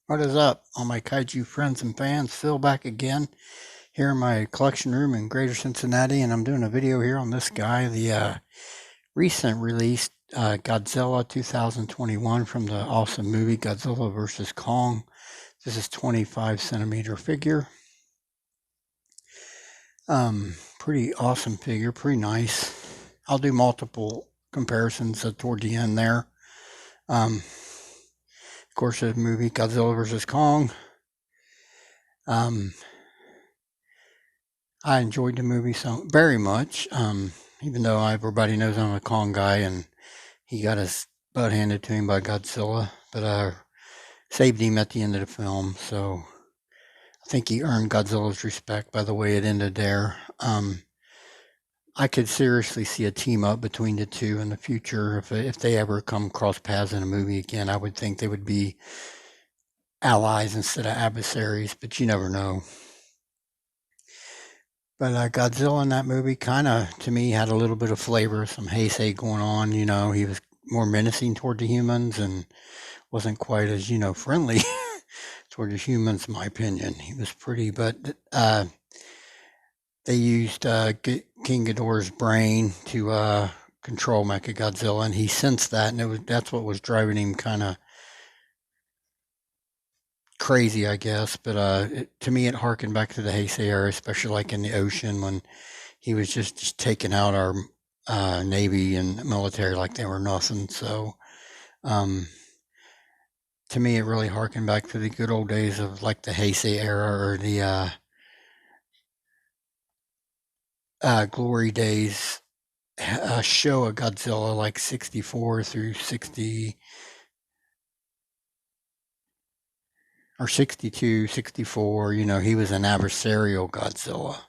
What is up, all my kaiju friends and fans? Phil back again here in my collection room in Greater Cincinnati, and I'm doing a video here on this guy, the recent released Godzilla 2021 from the awesome movie Godzilla vs. Kong. This is 25 centimeter figure. Pretty awesome figure, pretty nice. I'll do multiple comparisons toward the end there. Of course, the movie Godzilla vs. Kong. I enjoyed the movie so very much, even though everybody knows I'm a Kong guy, and he got his butt handed to him by Godzilla, but I saved him at the end of the film, so I think he earned Godzilla's respect by the way it ended there. I could seriously see a team up between the two in the future. If they ever come cross paths in a movie again, I would think they would be allies instead of adversaries, but you never know. But Godzilla in that movie kind of, to me, had a little bit of flavor, some Heisei going on. You know, he was more menacing toward the humans and wasn't quite as, friendly toward the humans, in my opinion. He was pretty, but they used King Ghidorah's brain to control Mechagodzilla, and he sensed that, and that's what was driving him kind of crazy, I guess. But to me, it harkened back to the Heisei era, especially like in the ocean when he was just taking out our Navy and military like they were nothing. So to me, it really harkened back to the good old days of like the Heisei era or the glory days show of Godzilla, like 64 through 60 or 62, 64. He was an adversarial Godzilla.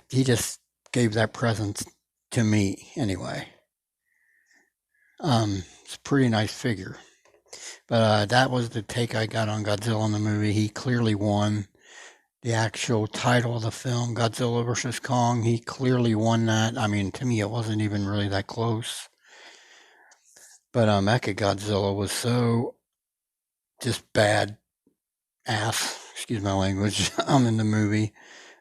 He just gave that presence to me anyway. It's a pretty nice figure. But that was the take I got on Godzilla in the movie. He clearly won the actual title of the film, Godzilla vs. Kong. He clearly won that. I mean, to me, it wasn't even really that close. But Mechagodzilla was so just bad ass, excuse my language, in the movie.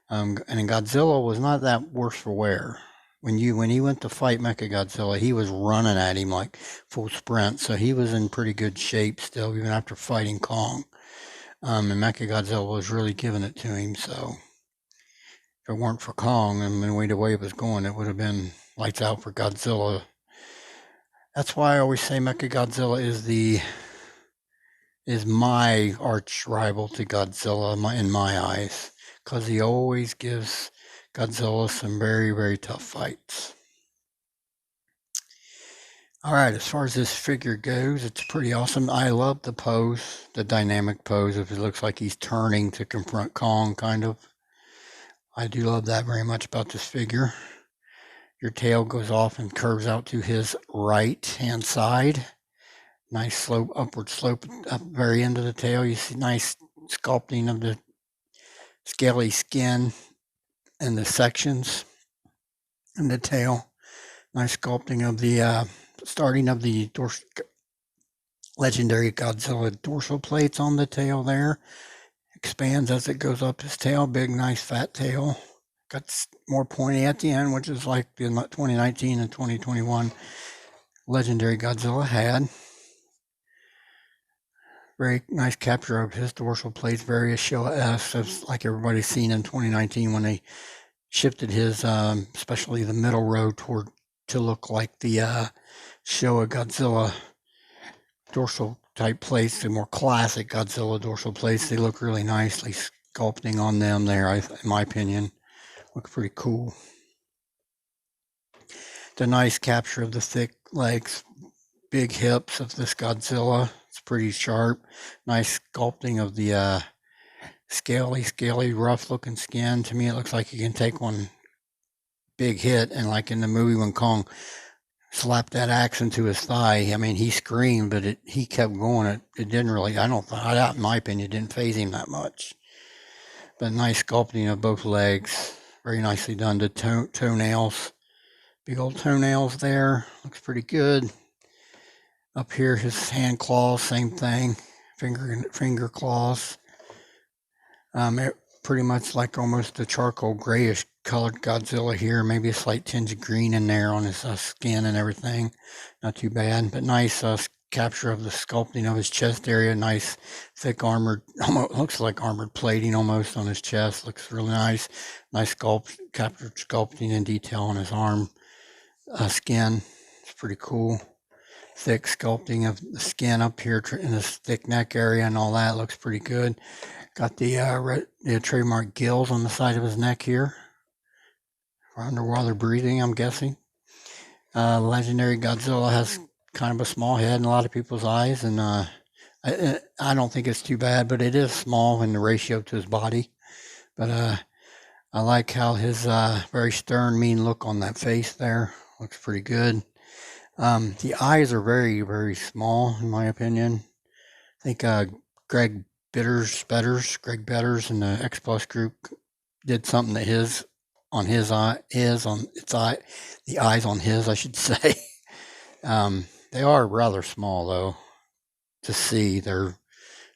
And Godzilla was not that worse for wear. When he went to fight Mechagodzilla, he was running at him like full sprint, so he was in pretty good shape still, even after fighting Kong. And Mechagodzilla was really giving it to him, so if it weren't for Kong and the way it was going, it would have been lights out for Godzilla. That's why I always say Mechagodzilla is my arch rival to Godzilla in my eyes, because he always gives Godzilla some very, very tough fights. All right, as far as this figure goes, it's pretty awesome. I love the pose, the dynamic pose. If it looks like he's turning to confront Kong, kind of. I do love that very much about this figure. Your tail goes off and curves out to his right-hand side. Nice slope, upward slope up the very end of the tail. You see nice sculpting of the scaly skin and the sections in the tail. Nice sculpting of the starting of the legendary Godzilla dorsal plates on the tail there. Expands as it goes up his tail. Big, nice, fat tail. Got more pointy at the end, which is like the 2019 and 2021 legendary Godzilla had. Very nice capture of his dorsal plates, very Showa-esque, just like everybody's seen in 2019 when they shifted his, especially the middle row to look like the Showa Godzilla dorsal type plates, the more classic Godzilla dorsal plates. They look really nicely sculpting on them there, in my opinion. Look pretty cool. The nice capture of the thick legs, big hips of this Godzilla. It's pretty sharp. Nice sculpting of the scaly, rough-looking skin. To me, it looks like you can take one big hit, and like in the movie when Kong slapped that axe into his thigh, I mean, he screamed, but he kept going. It didn't really, in my opinion, it didn't faze him that much. But nice sculpting of both legs. Very nicely done. The toenails. Big old toenails there. Looks pretty good. Up here, his hand claws, same thing. finger claws. Pretty much like almost a charcoal grayish colored Godzilla here. Maybe a slight tinge of green in there on his skin and everything. Not too bad, but nice capture of the sculpting of his chest area. Nice thick armored, almost looks like armored plating almost on his chest. Looks really nice. Nice captured sculpting and detail on his arm skin. It's pretty cool. Thick sculpting of the skin up here in this thick neck area and all that looks pretty good. Got the trademark gills on the side of his neck here for underwater breathing, I'm guessing. Legendary Godzilla has kind of a small head in a lot of people's eyes, and I don't think it's too bad, but it is small in the ratio to his body. But I like how his very stern, mean look on that face there. Looks pretty good. The eyes are very, very small, in my opinion. I think Greg Betters and the X Plus group did something to the eyes on his, I should say. They are rather small though to see. They're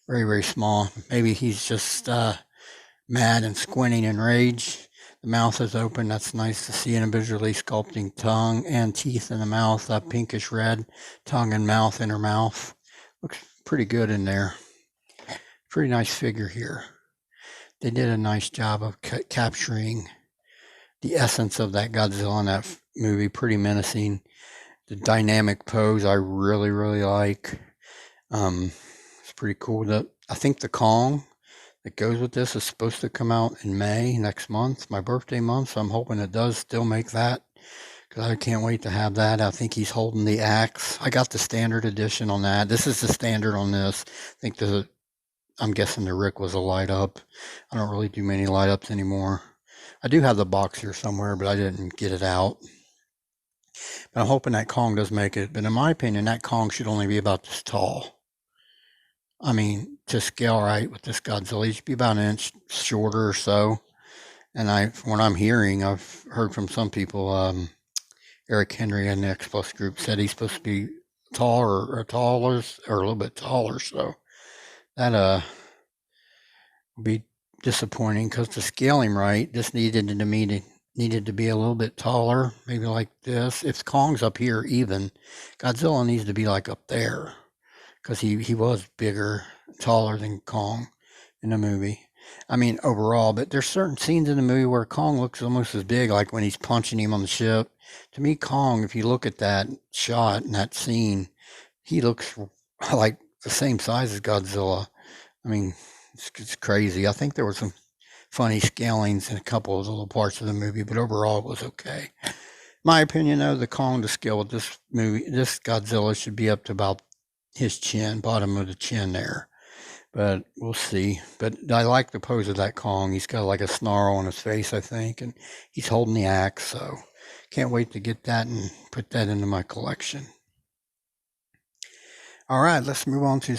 very, very small. Maybe he's just mad and squinting in rage. The mouth is open. That's nice to see, and visually sculpting tongue and teeth in the mouth, pinkish red tongue and mouth, inner mouth. Looks pretty good in there. Pretty nice figure here. They did a nice job of capturing the essence of that Godzilla in that movie. Pretty menacing. The dynamic pose I really, really like. It's pretty cool. I think the Kong that goes with this is supposed to come out in May next month, my birthday month. So I'm hoping it does still make that, because I can't wait to have that. I think he's holding the axe. I got the standard edition on that. This is the standard on this. I think I'm guessing the Rick was a light up. I don't really do many light ups anymore. I do have the box here somewhere, but I didn't get it out. But I'm hoping that Kong does make it. But in my opinion, that Kong should only be about this tall. I mean, to scale right with this Godzilla, he should be about an inch shorter or so. And from what I'm hearing, I've heard from some people, Eric Henry and the X Plus group said he's supposed to be taller or a little bit taller. So that would be disappointing, because to scale him right, this needed to be a little bit taller, maybe like this. If Kong's up here even, Godzilla needs to be like up there, because he was bigger, taller than Kong in the movie. I mean, overall, but there's certain scenes in the movie where Kong looks almost as big, like when he's punching him on the ship. To me, Kong, if you look at that shot and that scene, he looks like the same size as Godzilla. I mean, it's crazy. I think there were some funny scalings in a couple of the little parts of the movie, but overall it was okay. My opinion, though, the Kong to scale with this Godzilla should be up to about his chin, bottom of the chin there. But we'll see. But I like the pose of that Kong. He's got like a snarl on his face, I think, and he's holding the axe. So can't wait to get that and put that into my collection. All right, let's move on to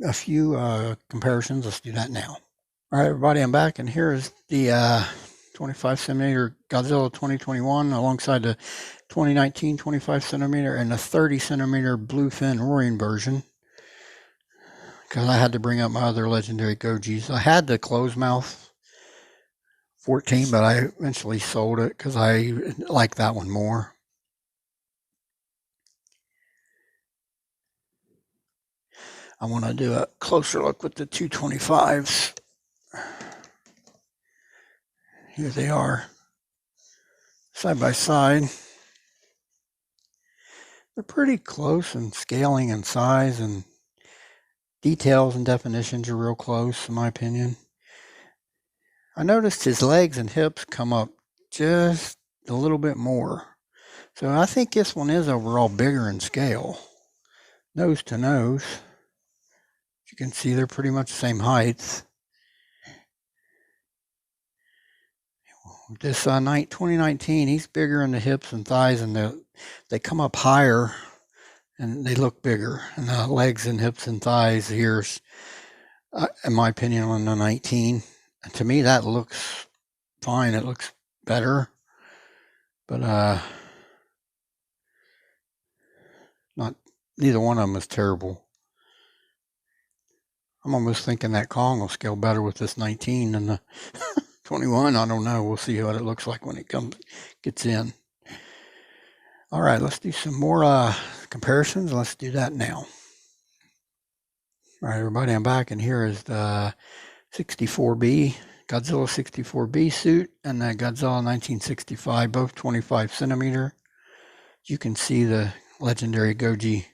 a few comparisons. Let's do that now. All right, everybody, I'm back, and here is the 25 centimeter Godzilla 2021 alongside the 2019 25 centimeter and the 30 centimeter bluefin roaring version, because I had to bring up my other legendary Gojis. I had the closed mouth 14, but I eventually sold it because I like that one more. I want to do a closer look with the 225s. Here they are, side by side. They're pretty close in scaling and size, and details and definitions are real close, in my opinion. I noticed his legs and hips come up just a little bit more. So I think this one is overall bigger in scale. Nose to nose. As you can see, they're pretty much the same height. This 2019, he's bigger in the hips and thighs, and they come up higher and they look bigger. And the legs and hips and thighs here, in my opinion, on the 19. And to me, that looks fine. It looks better. But neither one of them is terrible. I'm almost thinking that Kong will scale better with this 19 than the 21. I don't know. We'll see what it looks like when it gets in. All right, let's do some more comparisons. Let's do that now. All right, everybody, I'm back, and here is the 64B, Godzilla 64B suit, and the Godzilla 1965, both 25 centimeter. You can see the legendary Goji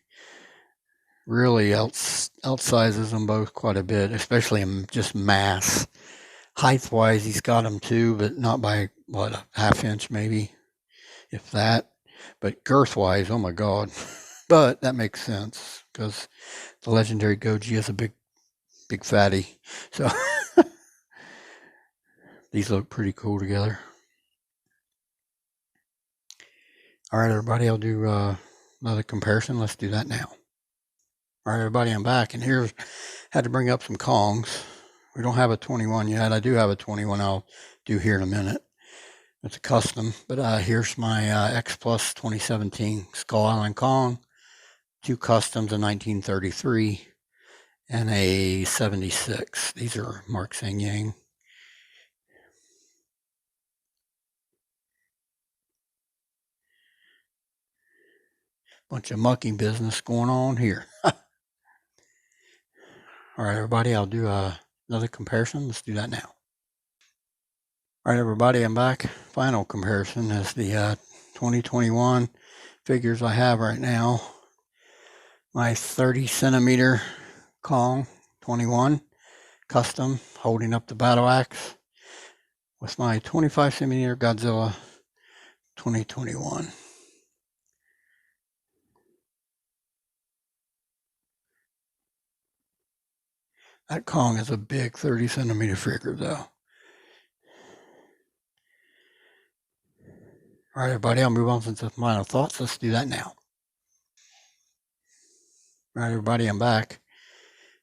really outsizes them both quite a bit, especially in just mass. Height-wise, he's got them too, but not by, what, a half inch maybe, if that. But girth-wise, oh my God. But that makes sense, because the legendary Goji is a big fatty. So these look pretty cool together. All right, everybody, I'll do another comparison. Let's do that now. All right, everybody, I'm back, and here had to bring up some Kongs. We don't have a 21 yet. I do have a 21 I'll do here in a minute. It's a custom, but here's my X Plus 2017 Skull Island Kong, 2 customs, a 1933 and a 76. These are Mark Sang Yang. Bunch of mucking business going on here. All right, everybody, I'll do another comparison. Let's do that now. All right, everybody, I'm back. Final comparison is the 2021 figures I have right now. My 30 centimeter Kong 21 custom holding up the battle axe with my 25 centimeter Godzilla 2021. That Kong is a big 30 centimeter figure though. All right, everybody, I'll move on to the final thoughts. Let's do that now. All right, everybody, I'm back.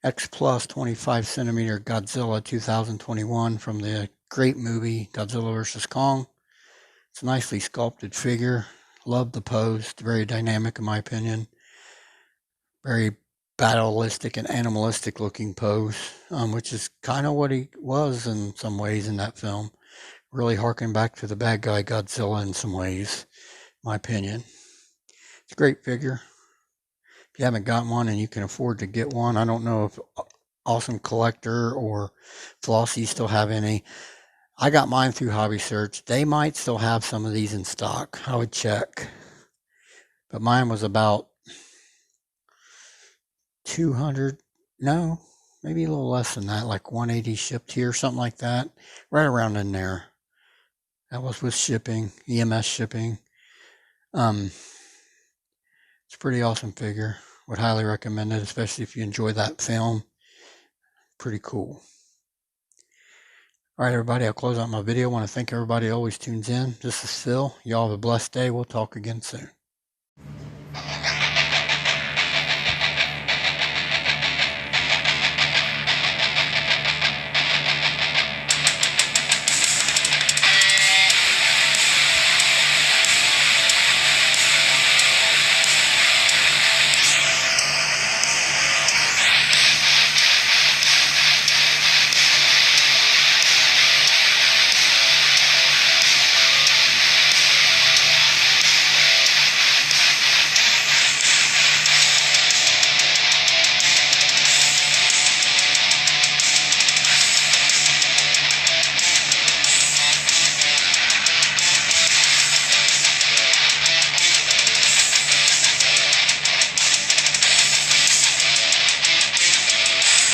X Plus 25 centimeter Godzilla 2021 from the great movie Godzilla vs. Kong. It's a nicely sculpted figure. Love the pose. It's very dynamic in my opinion. Very battleistic and animalistic looking pose, which is kind of what he was in some ways in that film. Really harking back to the bad guy Godzilla in some ways, in my opinion. It's a great figure. If you haven't got one and you can afford to get one, I don't know if Awesome Collector or Flossie still have any. I got mine through Hobby Search. They might still have some of these in stock. I would check. But mine was about 200, no, maybe a little less than that, like 180 shipped here, something like that. Right around in there. That was with shipping, EMS shipping. It's a pretty awesome figure. Would highly recommend it, especially if you enjoy that film. Pretty cool. All right, everybody, I'll close out my video. I want to thank everybody who always tunes in. This is Phil. Y'all have a blessed day. We'll talk again soon.